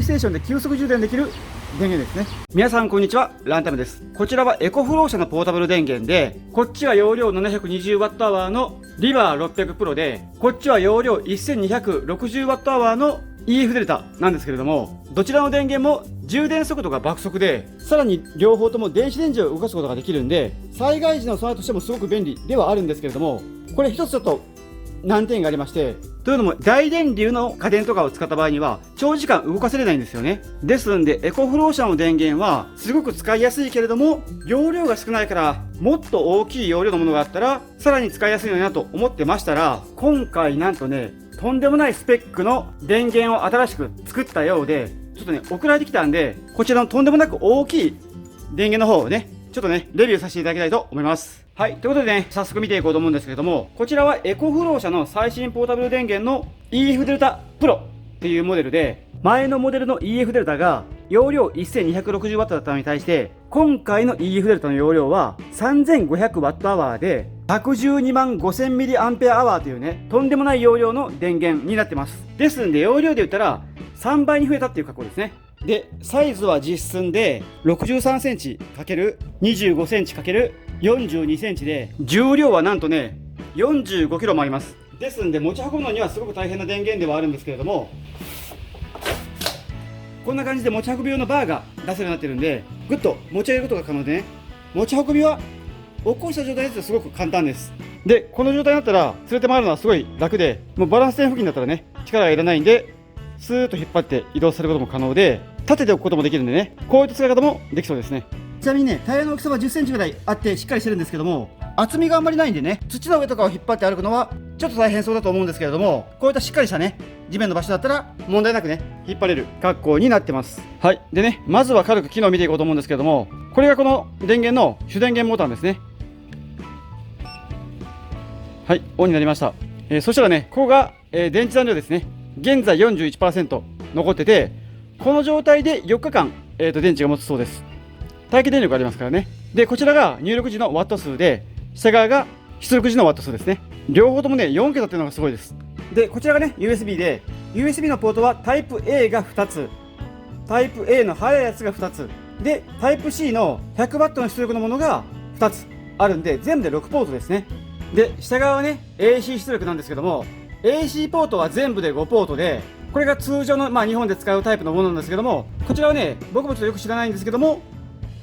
リステーションで急速充電できる電源ですね。皆さんこんにちは、ランタムです。こちらはエコフロー社のポータブル電源で、こっちは容量 720Wh のリバー600 Pro で、こっちは容量 1260Wh の EF デルタなんですけれども、どちらの電源も充電速度が爆速で、さらに両方とも電子レンジを動かすことができるんで、災害時の備えとしてもすごく便利ではあるんですけれども、これ一つちょっと難点がありまして、というのも大電流の家電とかを使った場合には長時間動かせれないんですよね。ですんでエコフロー社の電源はすごく使いやすいけれども、容量が少ないからもっと大きい容量のものがあったらさらに使いやすいのになと思ってましたら、今回なんとね、とんでもないスペックの電源を新しく作ったようで、ちょっとね送られてきたんで、こちらのとんでもなく大きい電源の方をねちょっとねレビューさせていただきたいと思います。はい、ということでね、早速見ていこうと思うんですけれども、こちらはエコフロー社の最新ポータブル電源の EF デルタプロっていうモデルで、前のモデルの EF デルタが容量 1260W だったのに対して、今回の EF デルタの容量は 3500Wh で112万 5000mAh というね、とんでもない容量の電源になってます。ですんで容量で言ったら3倍に増えたっていう格好ですね。で、サイズは実寸で63センチ ×25 センチ ×42 センチで、重量はなんとね45キロもあります。ですんで持ち運ぶのにはすごく大変な電源ではあるんですけれども、こんな感じで持ち運び用のバーが出せるようになってるんで、ぐっと持ち上げることが可能でね、持ち運びは起こした状態ですごく簡単です。で、この状態になったら連れて回るのはすごい楽で、もうバランス線付近だったらね力がいらないんで、スーッと引っ張って移動することも可能で、立てておくこともできるんでね、こういった使い方もできそうですね。ちなみにね、タイヤの大きさは10センチぐらいあってしっかりしてるんですけども、厚みがあんまりないんでね、土の上とかを引っ張って歩くのはちょっと大変そうだと思うんですけれども、こういったしっかりしたね地面の場所だったら問題なくね引っ張れる格好になってます。はい、でね、まずは軽く機能を見ていこうと思うんですけれども、これがこの電源の主電源ボタンですね。はい、オンになりました。そしたらね、ここが、電池残量ですね。現在 41% 残ってて、この状態で4日間、電池が持つそうです。待機電力ありますからね。で、こちらが入力時のワット数で、下側が出力時のワット数ですね。両方ともね4桁っていうのがすごいです。で、こちらがね USB で、 USB のポートはタイプ A が2つ、タイプ A の速いやつが2つで、タイプ C の 100W の出力のものが2つあるんで、全部で6ポートですね。で、下側はね AC 出力なんですけども、 AC ポートは全部で5ポートで、これが通常の、日本で使うタイプのものなんですけども、こちらはね僕もちょっとよく知らないんですけども、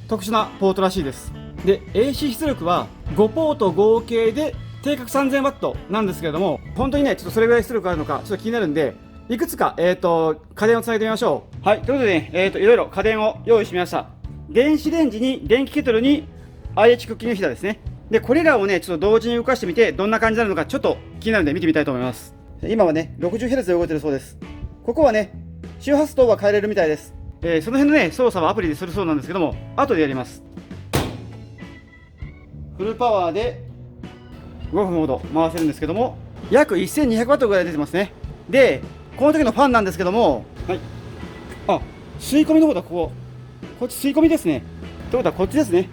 特殊なポートらしいです。で、 AC 出力は5ポート合計で定格 3000W なんですけれども、本当にねちょっとそれぐらい出力あるのかちょっと気になるんで、いくつか家電をつないでみましょう。はい、ということでね、いろいろ家電を用意してみました。電子レンジに電気ケトルに IH クッキングヒーターですね。で、これらをねちょっと同時に動かしてみて、どんな感じになるのかちょっと気になるんで見てみたいと思います。今はね 60Hz で動いてるそうです。ここはね周波数等は変えれるみたいです。その辺のね操作はアプリでするそうなんですけども、後でやります。フルパワーで5分ほど回せるんですけども、約 1200W ぐらい出てますね。で、この時のファンなんですけども、はい、あ、吸い込みの方だ。こっち吸い込みですね。ということはこっちですね。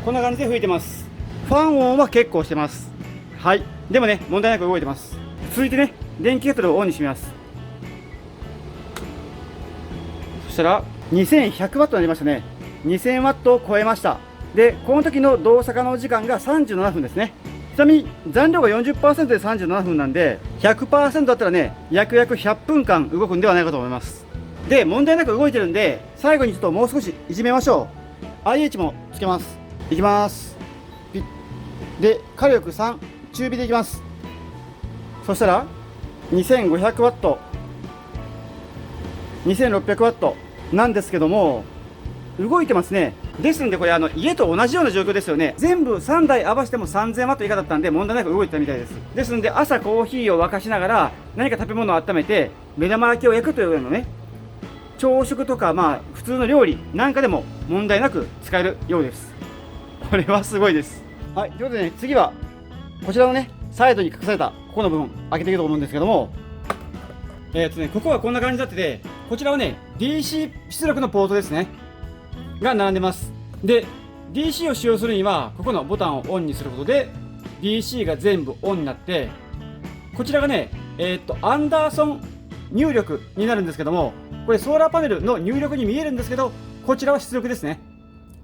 こんな感じで吹いてます。ファン音は結構してます。はい、でもね問題なく動いてます。続いてね電気ケトルをオンにします。そしたら 2100W になりましたね。 2000W を超えました。で、この時の動作可能時間が37分ですね。ちなみに残量が 40% で37分なんで、 100% だったらね約100分間動くんではないかと思います。で、問題なく動いてるんで、最後にちょっともう少しいじめましょう。 IH もつけます。いきます。ピッで、火力3、中火でいきます。そしたら 2500W、 2600W なんですけども、動いてますね。ですんでこれ家と同じような状況ですよね。全部3台合わせても 3000W 以下だったんで問題なく動いてたみたいです。ですんで朝コーヒーを沸かしながら何か食べ物を温めて目玉焼きを焼くというようなね、朝食とか普通の料理なんかでも問題なく使えるようです。これはすごいです。はい、ということでね、次はこちらのねサイドに隠されたここの部分開けていくと思うんですけども、ここはこんな感じになってて、こちらはね DC 出力のポートですねが並んでます。で、 DC を使用するにはここのボタンをオンにすることで DC が全部オンになって、こちらがねアンダーソン入力になるんですけども、これソーラーパネルの入力に見えるんですけど、こちらは出力ですね。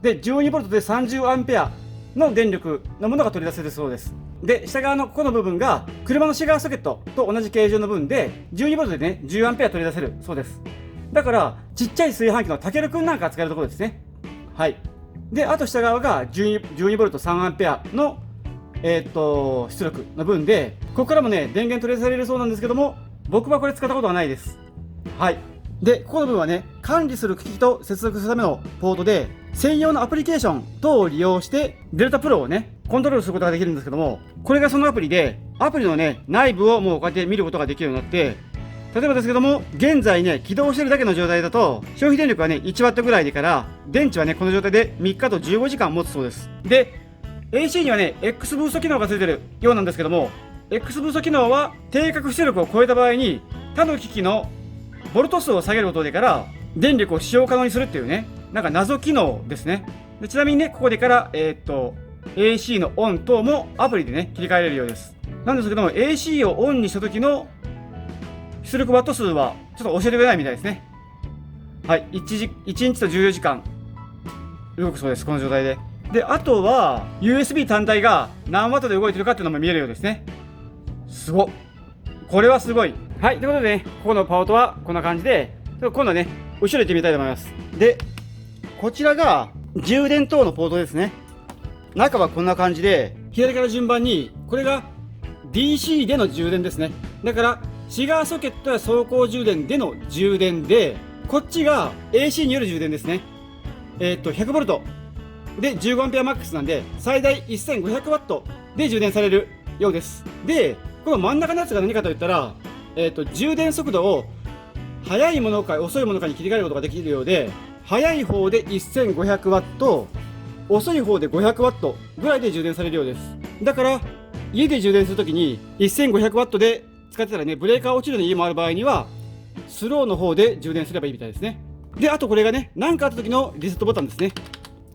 で、12V で 30A の電力のものが取り出せるそうです。で、下側のここの部分が車のシガーソケットと同じ形状の分で 12V でね 10A 取り出せるそうです。だからちっちゃい炊飯器のたけるくんなんか使えるところですね。はい。で、あと下側が 12V3A の出力の分で、ここからもね電源取り出されるそうなんですけども、僕はこれ使ったことはないです。はい。で、ここの部分はね、管理する機器と接続するためのポートで、専用のアプリケーション等を利用して、デルタプロをね、コントロールすることができるんですけども、これがそのアプリで、アプリのね、内部をもうこうやって見ることができるようになって、例えばですけども、現在ね、起動してるだけの状態だと、消費電力はね、1W ぐらいでから、電池はね、この状態で3日と15時間持つそうです。で、AC にはね、X ブースト機能がついてるようなんですけども、X ブースト機能は定格出力を超えた場合に、他の機器のボルト数を下げることでから電力を使用可能にするっていうね、なんか謎機能ですね。でちなみにね、ここでからAC のオン等もアプリでね切り替えれるようです。なんですけども AC をオンにした時の出力ワット数はちょっと教えてくれないみたいですね。はい、1日と14時間動くそうです、この状態で。で、あとは USB 単体が何ワットで動いてるかっていうのも見えるようですね。すごっ、これはすごい。はい、ということでね、ここのパートはこんな感じで、今度はね、後ろ行ってみたいと思います。で、こちらが充電等のポートですね。中はこんな感じで、左から順番に、これが DC での充電ですね。だから、シガーソケットや走行充電での充電で、こっちが AC による充電ですね。100V で 15A なんで、最大 1500W で充電されるようです。で、この真ん中のやつが何かといったら、充電速度を速いものか遅いものかに切り替えることができるようで、速い方で 1500W、遅い方で 500W ぐらいで充電されるようです。だから家で充電するときに 1500W で使ってたらね、ブレーカー落ちるの家もある場合にはスローの方で充電すればいいみたいですね。で、あとこれがね、何かあった時のリセットボタンですね。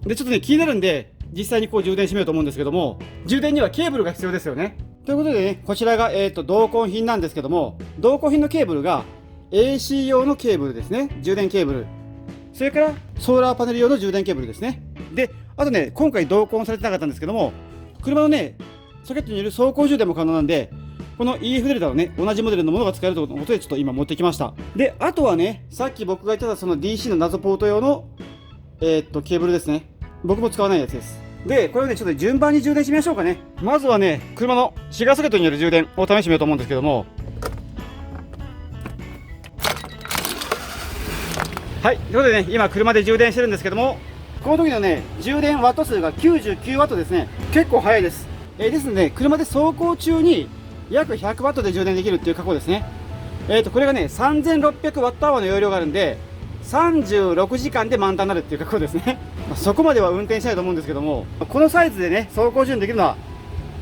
で、ちょっとね気になるんで実際にこう充電してみようと思うんですけども、充電にはケーブルが必要ですよね。ということでね、こちらが同梱品なんですけども、同梱品のケーブルが AC 用のケーブルですね。充電ケーブル。それからソーラーパネル用の充電ケーブルですね。で、あとね、今回同梱されてなかったんですけども、車のね、ソケットによる走行充電も可能なんで、この EF デルタのね、同じモデルのものが使えるということで、ちょっと今持ってきました。で、あとはね、さっき僕が言ってたその DC の謎ポート用の、ケーブルですね。僕も使わないやつです。で、これをね、ちょっと順番に充電してみましょうかね。まずはね、車のシガーソケットによる充電を試してみようと思うんですけども、はい、ということでね、今車で充電してるんですけども、この時のね、充電ワット数が 99W ですね。結構速いです。ですので、車で走行中に約 100W で充電できるっていう加工ですね。これがね、3600Whの容量があるんで、36時間で満タンになるっていう加工ですね。そこまでは運転したいと思うんですけども、このサイズでね、走行充電できるのは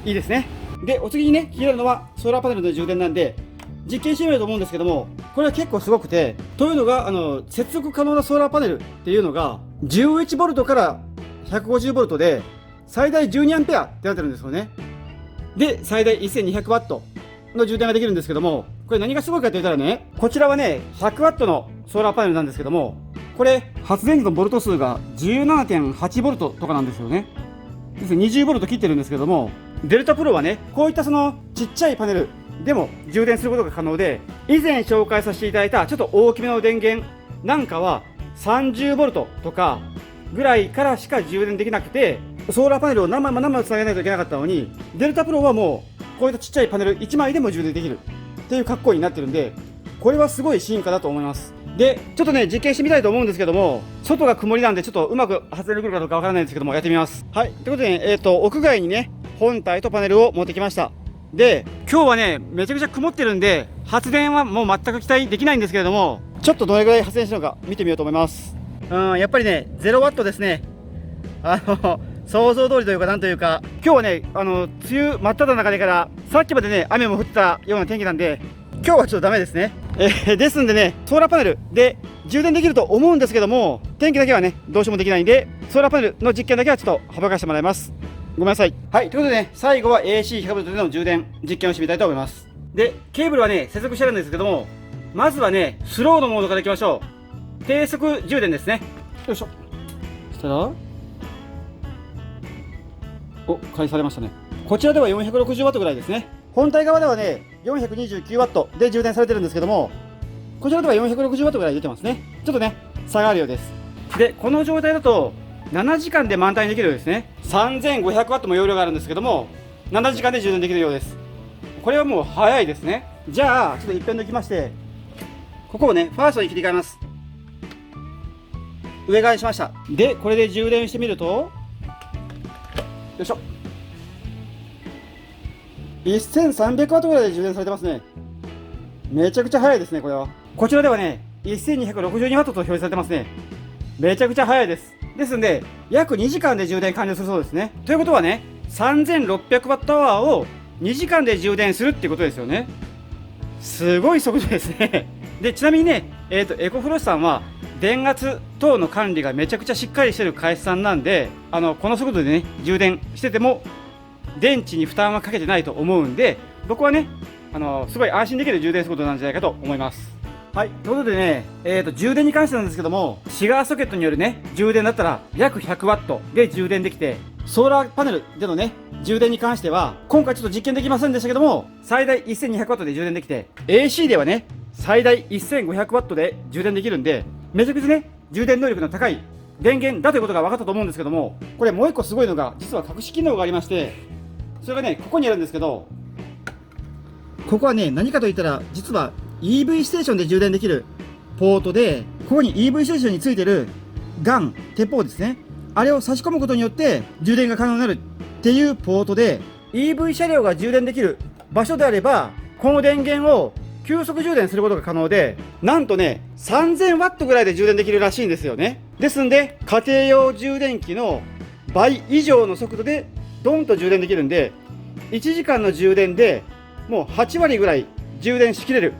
いいですね。で、お次にね、気になるのはソーラーパネルの充電なんで、実験してみようと思うんですけども、これは結構すごくて、というのが、接続可能なソーラーパネルっていうのが、11V から 150V で、最大 12A ってなってるんですよね。で、最大 1200W の充電ができるんですけども、これ何がすごいかと言ったらね、こちらはね、100W のソーラーパネルなんですけども、これ、発電機のボルト数が 17.8V とかなんですよね。ですね、20V 切ってるんですけども、デルタプロはね、こういったそのちっちゃいパネルでも充電することが可能で、以前紹介させていただいたちょっと大きめの電源なんかは 30V とかぐらいからしか充電できなくて、ソーラーパネルを何枚もつなげないといけなかったのに、デルタプロはもうこういったちっちゃいパネル1枚でも充電できるっていう格好になってるんで、これはすごい進化だと思います。で、ちょっとね、実験してみたいと思うんですけども、外が曇りなんでちょっとうまく発電できるかどうかわからないんですけども、やってみます。はい、ということでね、屋外にね、本体とパネルを持ってきました。で、今日はね、めちゃくちゃ曇ってるんで、発電はもう全く期待できないんですけれども、ちょっとどれぐらい発電してるのか見てみようと思います。やっぱりね、0W ですね。想像通りというか、なんというか、今日はね、梅雨真っ只中でから、さっきまでね、雨も降ったような天気なんで、今日はちょっとダメですね。ですんでね、ソーラーパネルで充電できると思うんですけども、天気だけはね、どうしようもできないんで、ソーラーパネルの実験だけはちょっと省かしてもらいます。ごめんなさい。はい、ということでね、最後は AC100V での充電実験をしてみたいと思います。で、ケーブルはね、接続してあるんですけども、まずはね、スローのモードからいきましょう。低速充電ですね。よいしょ。そしたら、お、開始されましたね。こちらでは 460W ぐらいですね。本体側ではね、429W で充電されてるんですけども、こちらでは 460W ぐらい出てますね。ちょっとね、差があるようです。で、この状態だと、7時間で満タンにできるようですね。3500W も容量があるんですけども、7時間で充電できるようです。これはもう早いですね。じゃあ、ちょっと一遍抜きまして、ここをね、ファーストに切り替えます。上側にしました。で、これで充電してみると、よいしょ。1300W ぐらいで充電されてますね。めちゃくちゃ早いですね、これは。こちらではね、1262W と表示されてますね。めちゃくちゃ早いです。ですんで、約2時間で充電完了するそうですね。ということはね、3600Wh を2時間で充電するっていうことですよね。すごい速度ですね。で、ちなみにね、エコフロスさんは、電圧等の管理がめちゃくちゃしっかりしてる会社さんなんで、この速度でね、充電してても、電池に負担はかけてないと思うんで、僕はね、すごい安心できる充電速度なんじゃないかと思います。はい、ということでね、充電に関してなんですけども、シガーソケットによるね、充電だったら約 100W で充電できて、ソーラーパネルでのね、充電に関しては、今回ちょっと実験できませんでしたけども、最大 1200W で充電できて、AC ではね、最大 1500W で充電できるんで、めちゃくちゃね、充電能力の高い電源だということが分かったと思うんですけども、これもう一個すごいのが、実は隠し機能がありまして、それがね、ここにあるんですけど、ここはね、何かといったら、実は EV ステーションで充電できるポートで、ここに EV ステーションについてるガン、鉄砲ですね。あれを差し込むことによって充電が可能になるっていうポートで、EV 車両が充電できる場所であれば、この電源を急速充電することが可能で、なんとね、3000W ぐらいで充電できるらしいんですよね。ですんで、家庭用充電器の倍以上の速度でドンと充電できるんで、1時間の充電でもう8割ぐらい充電しきれる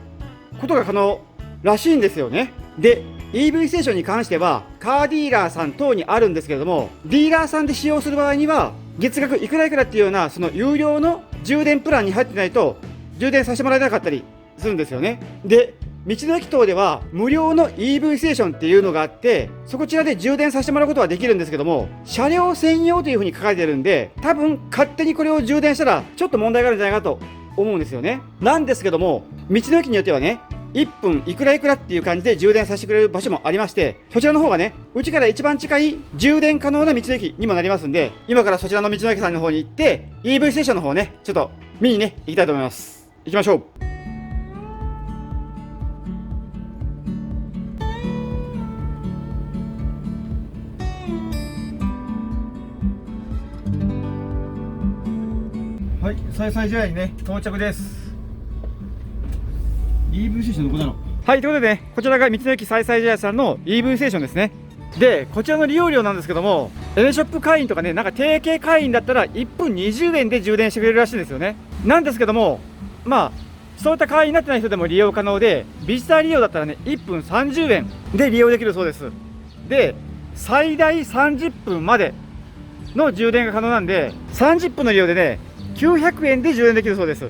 ことが可能らしいんですよね。で、EV ステーションに関してはカーディーラーさん等にあるんですけれども、ディーラーさんで使用する場合には月額いくらいくらっていうようなその有料の充電プランに入ってないと充電させてもらえなかったりするんですよね。で、道の駅等では無料の EV ステーションっていうのがあって、そちらで充電させてもらうことはできるんですけども、車両専用というふうに書かれてるんで、多分勝手にこれを充電したらちょっと問題があるんじゃないかと思うんですよね。なんですけども、道の駅によってはね、1分いくらいくらっていう感じで充電させてくれる場所もありまして、そちらの方がね、うちから一番近い充電可能な道の駅にもなりますんで、今からそちらの道の駅さんの方に行って EV ステーションの方をね、ちょっと見にね、行きたいと思います。行きましょう。はい、再々試合にね、到着です。EV ステーションどこだろう。はい、ということでね、こちらが道の駅再々試合さんの EV ステーションですね。で、こちらの利用料なんですけども、N ショップ会員とかね、なんか提携会員だったら1分20円で充電してくれるらしいんですよね。なんですけども、まあ、そういった会員になってない人でも利用可能で、ビジター利用だったらね、1分30円で利用できるそうです。で、最大30分までの充電が可能なんで、30分の利用でね、900円で充電できるそうです。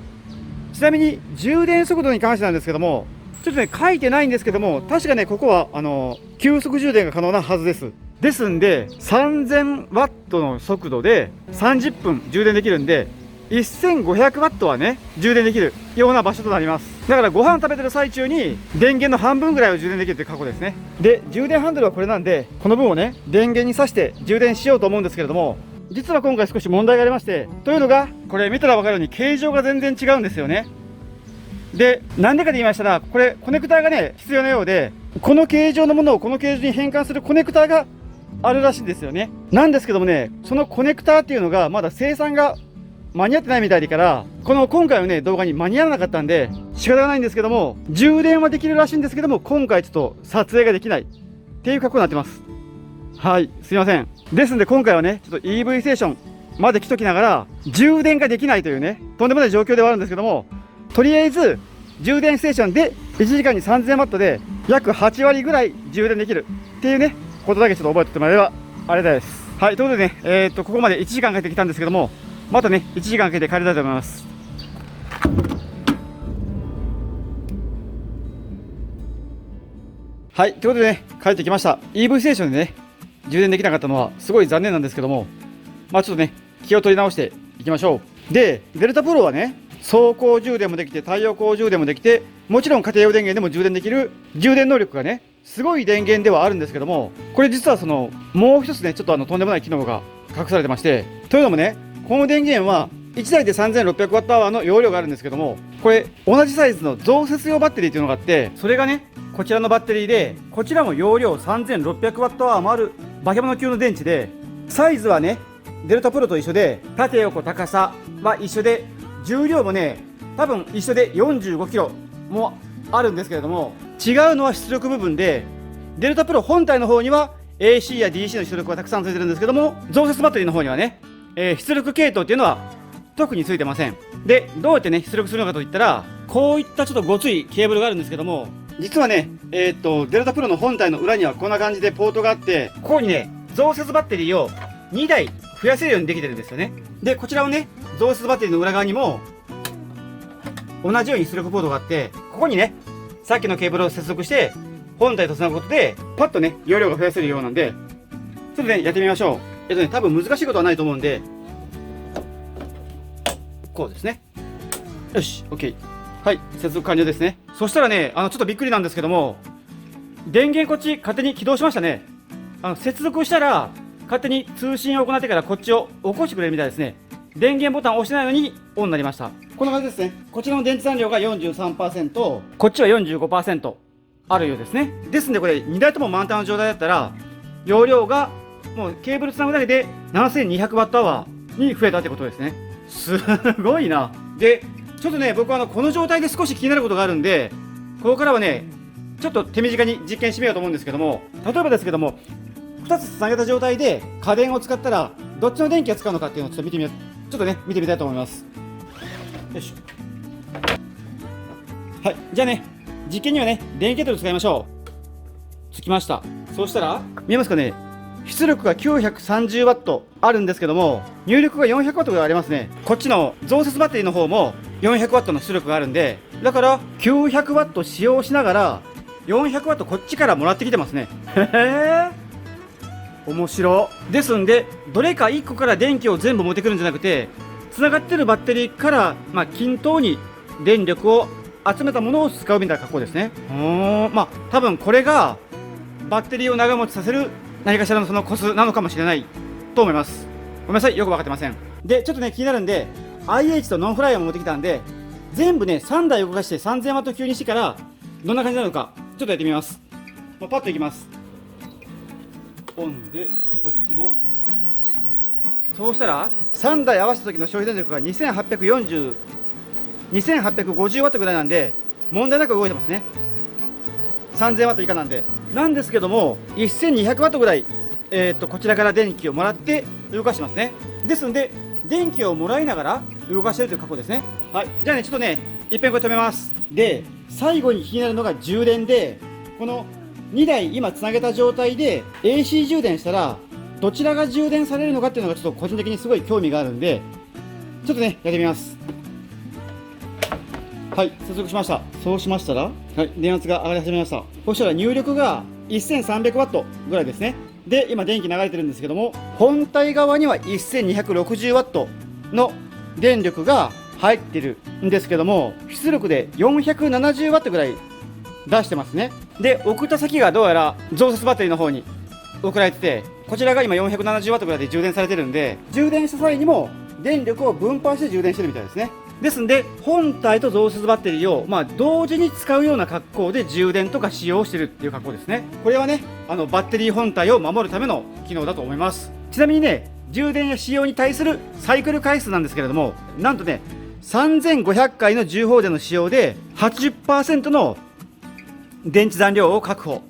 ちなみに充電速度に関してなんですけども、ちょっとね書いてないんですけども、確かねここは急速充電が可能なはずです。ですんで 3000W の速度で30分充電できるんで、1500W はね充電できるような場所となります。だからご飯食べてる最中に電源の半分ぐらいを充電できるという過去ですね。で、充電ハンドルはこれなんで、この分をね電源に挿して充電しようと思うんですけれども、実は今回少し問題がありまして、というのが、これ見たら分かるように形状が全然違うんですよね。で、なんでかと言いましたら、これコネクターがね必要なようで、この形状のものをこの形状に変換するコネクターがあるらしいんですよね。なんですけどもね、そのコネクターっていうのがまだ生産が間に合ってないみたいだから、この今回のね動画に間に合わなかったんで仕方がないんですけども、充電はできるらしいんですけども、今回ちょっと撮影ができないっていう格好になってます。はい、すいません。ですんで今回はね、ちょっと EV ステーションまで来ときながら充電ができないというね、とんでもない状況ではあるんですけども、とりあえず充電ステーションで1時間に 3000W で約8割ぐらい充電できるっていうねことだけちょっと覚えておいてもらえればありがたいです。はい、ということでね、ここまで1時間かけてきたんですけども、またね1時間かけて帰りたいと思います。はい、ということでね、帰ってきました。EV ステーションでね、充電できなかったのはすごい残念なんですけども、まあちょっとね、気を取り直していきましょう。で、デルタプロはね、走行充電もできて、太陽光充電もできて、もちろん家庭用電源でも充電できる充電能力がね、すごい電源ではあるんですけども、これ実はもう一つね、ちょっととんでもない機能が隠されてまして、というのもね、この電源は1台で 3600Wh の容量があるんですけども、これ同じサイズの増設用バッテリーというのがあって、それがね、こちらのバッテリーで、こちらも容量 3600Wh もある化け物級の電池で、サイズはね、デルタプロと一緒で、縦横高さは一緒で、重量もね、多分一緒で 45kg もあるんですけれども、違うのは出力部分で、デルタプロ本体の方には AC や DC の出力がたくさんついてるんですけども、増設バッテリーの方にはね、出力系統っていうのは特についてません。で、どうやってね、出力するのかといったら、こういったちょっとごついケーブルがあるんですけども、実はね、デルタプロの本体の裏にはこんな感じでポートがあって、ここにね、増設バッテリーを2台増やせるようにできてるんですよね。で、こちらをね、増設バッテリーの裏側にも、同じように出力ポートがあって、ここにね、さっきのケーブルを接続して、本体と繋ぐことで、パッとね、容量が増やせるようなんで、ちょっとね、やってみましょう。多分難しいことはないと思うんで、こうですね。よし、OK。はい、接続完了ですね。そしたらね、ちょっとびっくりなんですけども、電源こっち勝手に起動しましたね。接続したら、勝手に通信を行ってからこっちを起こしてくれるみたいですね。電源ボタンを押してないのにオンになりました。こんな感じですね。こちらの電池残量が 43%、こっちは 45% あるようですね。ですんでこれ2台とも満タンの状態だったら、容量がもうケーブルつなぐだけで 7200Wh に増えたってことですね。すごいな。で、ちょっとね、僕はこの状態で少し気になることがあるんで、ここからはね、ちょっと手短に実験してみようと思うんですけども、例えばですけども、2つつなげた状態で家電を使ったら、どっちの電気を使うのかっていうのをちょっと見てみたいと思います。よし。はい、じゃあね、実験にはね、電気ケトル使いましょう。つきました。そうしたら、見えますかね、出力が 930W あるんですけども、入力が 400W ぐらいありますね。こっちの増設バッテリーの方も 400W の出力があるんで、だから 900W 使用しながら 400W こっちからもらってきてますね。へへ面白ですんで、どれか1個から電気を全部持ってくるんじゃなくて、つながってるバッテリーから、均等に電力を集めたものを使うみたいな格好ですね。多分これがバッテリーを長持ちさせる何かしらのそのコツなのかもしれないと思います。ごめんなさい、よく分かってません。で、ちょっとね、気になるんで、IH とノンフライヤーも持ってきたんで、全部ね、3台動かして 3000W 級にしてから、どんな感じなのか、ちょっとやってみます。もうパッといきます。オンで、こっちも。そうしたら、3台合わせた時の消費電力が2850W ぐらいなんで、問題なく動いてますね。3000W 以下なんで。なんですけども、1200W ぐらい、こちらから電気をもらって動かしてますね。ですんで、電気をもらいながら動かしてるという格好ですね。はい。じゃあね、ちょっとね、いっぺんこれ止めます。で、最後に気になるのが充電で、この2台今つなげた状態で AC 充電したら、どちらが充電されるのかっていうのがちょっと個人的にすごい興味があるんで、ちょっとね、やってみます。はい、接続しました。そうしましたら、はい、電圧が上がり始めました。そしたら入力が 1300W ぐらいですね。で、今電気流れてるんですけども、本体側には 1260W の電力が入ってるんですけども、出力で 470W ぐらい出してますね。で、送った先がどうやら増設バッテリーの方に送られてて、こちらが今 470W ぐらいで充電されてるんで、充電した際にも電力を分配して充電してるみたいですね。ですんで、本体と増設バッテリーを、同時に使うような格好で充電とか使用してるっていう格好ですね。これはね、バッテリー本体を守るための機能だと思います。ちなみにね、充電や使用に対するサイクル回数なんですけれども、なんとね、3500回の重放電の使用で 80% の電池残量を確保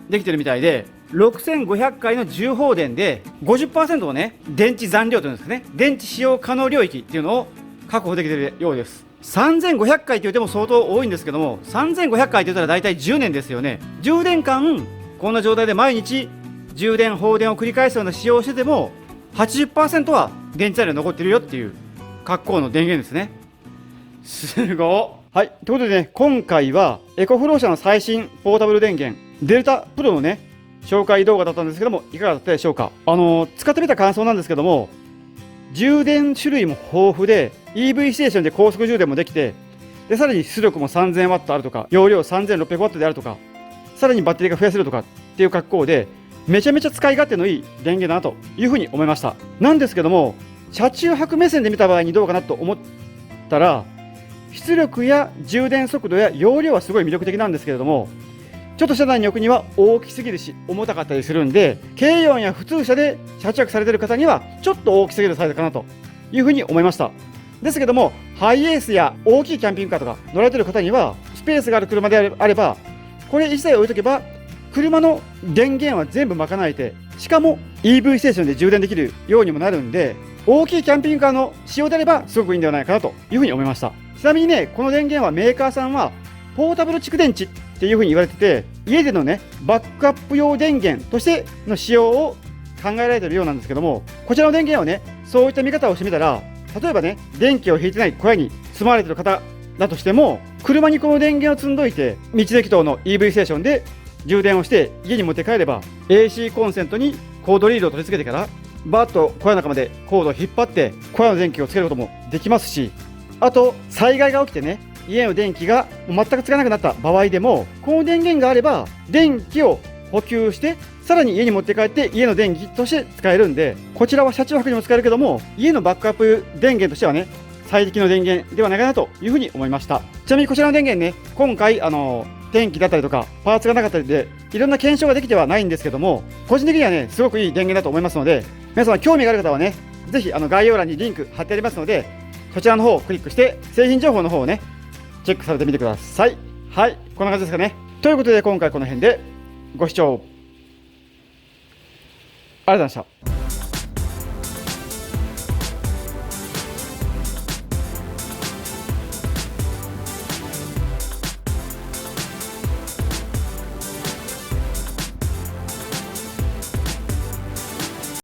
できてるみたいで、6500回の重放電で 50% のね、電池残量というんですかね、電池使用可能領域っていうのを確保できているようです。3500回と言っても相当多いんですけども、3500回と言ったら大体10年ですよね。10年間こんな状態で毎日充電放電を繰り返すような使用をしてても 80% は電池残量残ってるよっていう格好の電源ですね。すごい。はい、ということでね、今回はエコフロー社の最新ポータブル電源デルタプロのね、紹介動画だったんですけども、いかがだったでしょうか。使ってみた感想なんですけども、充電種類も豊富で、EV ステーションで高速充電もできて、でさらに出力も 3000W あるとか、容量 3600W であるとか、さらにバッテリーが増やせるとかっていう格好で、めちゃめちゃ使い勝手のいい電源だなというふうに思いました。なんですけども、車中泊目線で見た場合にどうかなと思ったら、出力や充電速度や容量はすごい魅力的なんですけれども、ちょっと車内に置くには大きすぎるし重たかったりするんで、軽4や普通車で車中泊されている方にはちょっと大きすぎるサイズかなというふうに思いました。ですけども、ハイエースや大きいキャンピングカーとか乗られている方には、スペースがある車であれば、これ1台置いとけば車の電源は全部賄えて、しかも EV ステーションで充電できるようにもなるんで、大きいキャンピングカーの仕様であればすごくいいんではないかなというふうに思いました。ちなみにね、この電源はメーカーさんはポータブル蓄電池っていうふうに言われてて、家でのねバックアップ用電源としての使用を考えられているようなんですけども、こちらの電源はね、そういった見方をしてみたら、例えばね、電気を引いてない小屋に住まわれている方だとしても、車にこの電源を積んどいて、道の駅等の EV ステーションで充電をして家に持って帰れば、 AC コンセントにコードリードを取り付けてからバーッと小屋の中までコードを引っ張って小屋の電気をつけることもできますし、あと災害が起きてね、家の電気が全くつかなくなった場合でも、この電源があれば電気を補給して、さらに家に持って帰って家の電気として使えるんで、こちらは車中泊にも使えるけども、家のバックアップ電源としてはね、最適の電源ではないかなというふうに思いました。ちなみにこちらの電源ね、今回天気だったりとかパーツがなかったりでいろんな検証ができてはないんですけども、個人的にはねすごくいい電源だと思いますので、皆様興味がある方はね、ぜひ概要欄にリンク貼ってありますので、そちらの方をクリックして製品情報の方をねチェックされてみてください。はい、こんな感じですかね。ということで今回この辺でご視聴ありがとうございました。